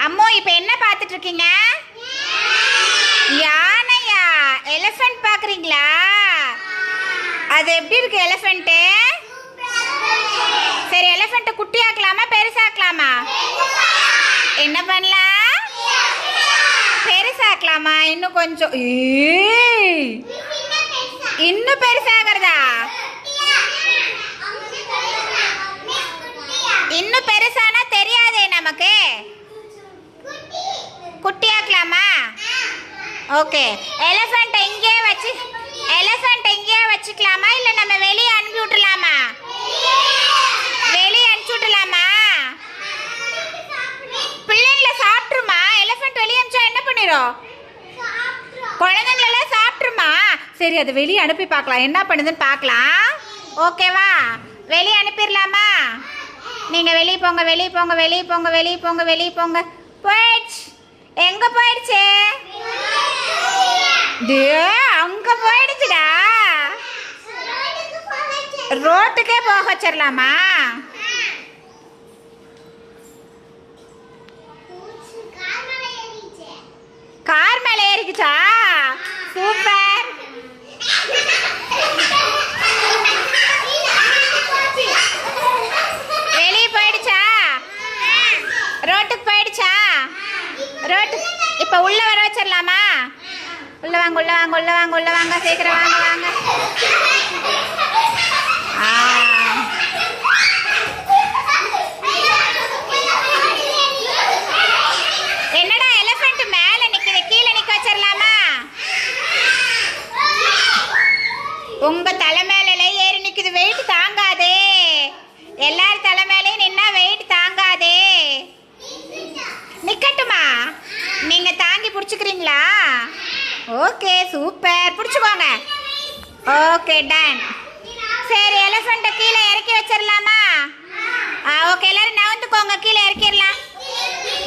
அம்மோ இப்போ என்ன பார்த்துட்டு இருக்கீங்க? யானையா? எலிஃபென்ட் பார்க்குறீங்களா? அது எப்படி இருக்கு எலிஃபென்ட்டு? சரி, எலிஃபென்ட்டை குட்டியாக்கலாமா பெருசாக்கலாமா? என்ன பண்ணலாம்? பெருசாக்கலாமா? இன்னும் கொஞ்சம். இன்னும் பெருசாகிறதா? இன்னும் பெருசானா தெரியாதே நமக்கு. குட்டியாக்கலாமா? ஓகே. எலிஃபென்ட் இங்கேயே வச்சுக்கலாமா இல்லை நம்ம வெளியே அனுப்பி விட்டுலாமா? வெளியே அனுப்பிச்சு விட்டுலாமா? பிள்ளைங்கள சாப்பிட்ருமா? எலிஃபென்ட் வெளியே அனுப்பிச்சா என்ன பண்ணிடும்? குழந்தைங்களெல்லாம் சாப்பிட்ருமா? சரி, அது வெளியே அனுப்பி பார்க்கலாம், என்ன பண்ணுதுன்னு பார்க்கலாம். ஓகேவா? வெளியே அனுப்பிடலாமா? நீங்கள் வெளியே போங்க, வெளியே போங்க, வெளியே போங்க, வெளியே போங்க, வெளியே போங்க. போயிடுச்சு. எங்கே போயிடுச்சு? அங்கே போயிடுச்சுடா. ரோட்டுக்கே போக வச்சிடலாமா? கார் மேலே ஏறிக்குச்சா? சூப்பர். வெளியே போயிடுச்சா? ரோட்டுக்கு போயிடுச்சா? ரோட்டு இப்போ உள்ள வர வச்சிடலாமா? உள்ள வாங்க, உள்ள வாங்க, உள்ள வாங்க, உள்ள வாங்க, சீக்கிரம் வாங்க, வாங்க. என்னடா எலிஃபென்ட் மேல நிக்குது, கீழே நிக்க வச்சிடலாமா? உங்க தலை மேல ஏறி நிக்குது, வெயிட் தாங்காதே. எல்லாரும் தலை மேலேயும் நின்னா வெயிட் தாங்காதே. நிக்கட்டுமா? நீங்க தாங்கி பிடிச்சிக்கிறீங்களா? Okay, super. பிடிச்சிக்கோங்க. Okay, done. சரி, எலிஃபென்ட்டை கீழே இறக்கி வச்சிடலாமா? ஓகே, எல்லாரும் நவுந்துக்கோங்க, கீழே இறக்கிடலாம்.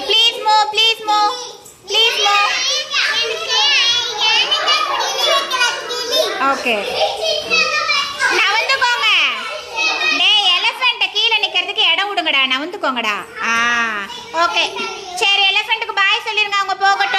Please move, please move, please move. Okay, நவுந்துக்கோங்க. டேய், எலிஃபென்ட்டை கீழே நிற்கிறதுக்கு இடம் விடுங்கடா, நவுந்துக்கோங்கடா. ஓகே, சரி, எலிஃபென்ட்டுக்கு பாய் சொல்லிருங்க, அவங்க போகட்டும்.